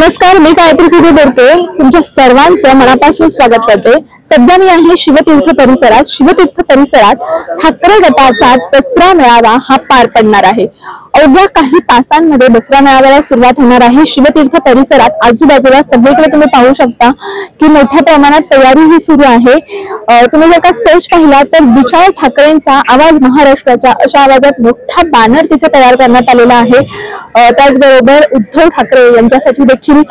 नमस्कार, मी गायत्री कुठे बोलते। तुमच्या सर्वांचं मनापासून स्वागत करते। सध्या मी आहे शिवतीर्थ परिसरात। शिवतीर्थ परिसरात ठाकरे गटाचा दसरा मेळावा हा पार पडणार आहे। अवघ्या काही तासांमध्ये दसरा मेळाव्याला सुरुवात होणार आहे। शिवतीर्थ परिसरात आजूबाजूला सगळीकडे तुम्ही पाहू शकता की मोठ्या प्रमाणात तयारी ही सुरू आहे। तुम्ही जर का स्टेज पाहिला तर विशाल ठाकरेंचा आवाज महाराष्ट्राच्या अशा आवाजात मोठा बॅनर तिथे तयार करण्यात आलेला आहे। त्याचबरोबर उद्धव ठाकरे यांच्यासाठी देखील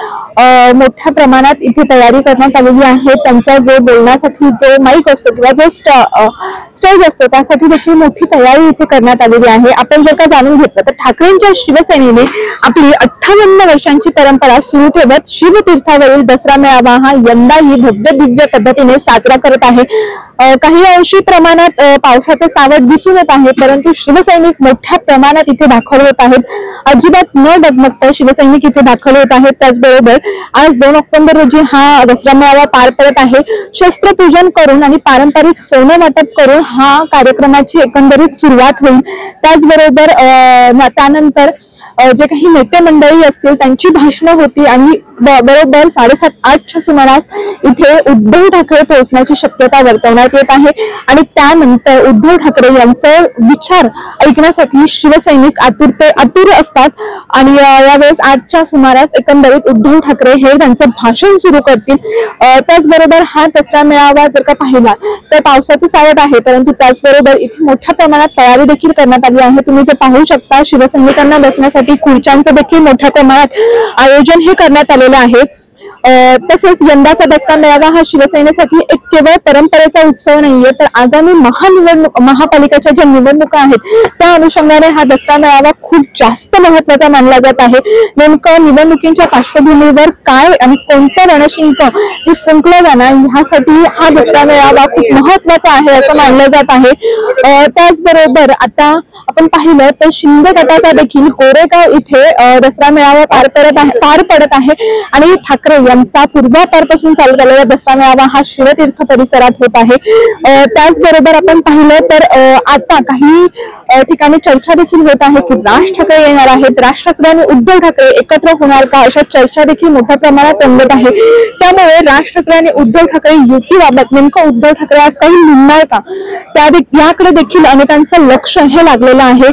मोठ्या प्रमाणात इथे तयारी करण्यात आलेली आहे। त्यांचा जो बोलण्यासाठी जो माईक असतो किंवा जो स्टेज असतो त्यासाठी देखील मोठी तयारी इथे करण्यात आलेली आहे। आपण जर का जाणून घेतलं तर ठाकरेंच्या शिवसेनेने आपली 58 वर्षांची परंपरा सुरू ठेवत शिवतीर्थावरील दसरा मेळावा हा यंदाही भव्य दिव्य पद्धतीने साजरा करत आहे। काही अंशी प्रमाणात पावसाचं सावट दिसून येत आहे, परंतु शिवसैनिक मोठ्या प्रमाणात इथे दाखल होत आहेत। अजिबात न डगमगता शिवसैनिक इथे दाखल होत आहेत। त्याचबरोबर आज 2 ऑक्टोबर रोजी हा दसरा मेळावा पार पडत आहे। शस्त्रपूजन करून आणि पारंपरिक सोनं वाटप करून हा कार्यक्रमाची एकंदरीत सुरुवात होईल। त्याचबरोबर त्यानंतर जे काही नेते मंडळी असतील त्यांची भाषणं होती आणि बरोबर 7:30-8च्या सुमारास इथे उद्धव ठाकरे पोहोचण्याची शक्यता वर्तवण्यात येत आहे। आणि त्यानंतर उद्धव ठाकरे यांचे विचार ऐकण्यासाठी शिवसैनिक आतुर असतात आणि यावेळेस 8च्या सुमारास एकंदरीत उद्धव ठाकरे हे त्यांचं भाषण सुरू करतील। त्याचबरोबर हा दसरा मेळावा जर का पाहिला तर पावसाचं सावट आहे, परंतु त्याचबरोबर इथे मोठ्या प्रमाणात तयारी देखील करण्यात आली आहे। तुम्ही ते पाहू शकता, शिवसैनिकांना बसण्यासाठी खुर्च्यांचं देखील मोठ्या प्रमाणात आयोजन हे करण्यात आलेलं आहे। तसेच यंदाचा दसरा मेळावा हा शिवसेनेसाठी एक केवळ परंपरेचा उत्सव नाहीये, तर आगामी महापालिकेच्या ज्या निवडणुका आहेत त्या अनुषंगाने हा दसरा मेळावा खूप जास्त महत्त्वाचा मानला जात आहे। नेमकं निवडणुकींच्या पार्श्वभूमीवर काय आणि कोणतं रणशिंग हे फुंकलं जाणार ह्यासाठी हा दसरा मेळावा खूप महत्त्वाचा आहे असं मानलं जात आहे। त्याचबरोबर आता आपण पाहिलं तर शिंदे गटाचा देखील कोरेगाव इथे दसरा मेळावा पार पडत आहे आणि ठाकरे यांचा पूर्वापारपासून चालत आलेला दसरा मेळावा हा शिवतीर्थ परिसरात होत आहे। त्याचबरोबर आपण पाहिलं तर आता काही ठिकाणी चर्चा देखील होत आहे की राज ठाकरे येणार आहेत, राज ठाकरे आणि उद्धव ठाकरे एकत्र होणार का, अशा चर्चा देखील मोठ्या प्रमाणात रंगत आहे। त्यामुळे राज ठाकरे आणि उद्धव ठाकरे युतीबाबत नेमकं उद्धव ठाकरे आज काही म्हणणार का, याकडे देखील अनेकांचं लक्ष हे लागलेलं आहे।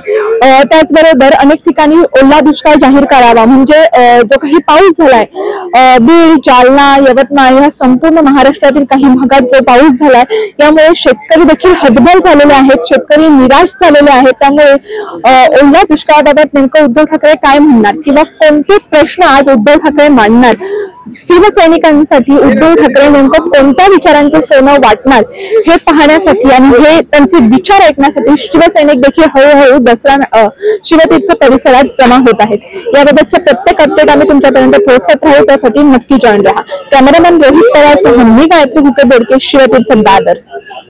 त्याचबरोबर अनेक ठिकाणी ओला दुष्काळ जाहीर करावा, म्हणजे जो काही पाऊस झालाय बीड, जालना, यवतमाळ या संपूर्ण महाराष्ट्रातील काही भागात जो पाऊस झालाय यामुळे शेतकरी देखील हतबल झालेले आहेत, शेतकरी निराश झालेले आहेत। त्यामुळे ओल्या दुष्काळाबाबत नेमकं उद्धव ठाकरे काय म्हणणार किंवा कोणते प्रश्न आज उद्धव ठाकरे मांडणार, शिवसैनिकांसाठी उद्धव ठाकरे नेमकं कोणत्या विचारांचं सोनं वाटणार हे पाहण्यासाठी आणि हे त्यांचे विचार ऐकण्यासाठी शिवसैनिक देखील हळूहळू दसरा शिवतीर्थ परिसरात जमा होत आहेत। याबाबतच्या प्रत्येक अपडेट आम्ही तुमच्यापर्यंत पोहोचत राहू, त्यासाठी नक्की जॉईन राहा। कॅमेरामॅन रोहित पवारसह मी गायत्री कुठे बोलते, शिवतीर्थ दादर।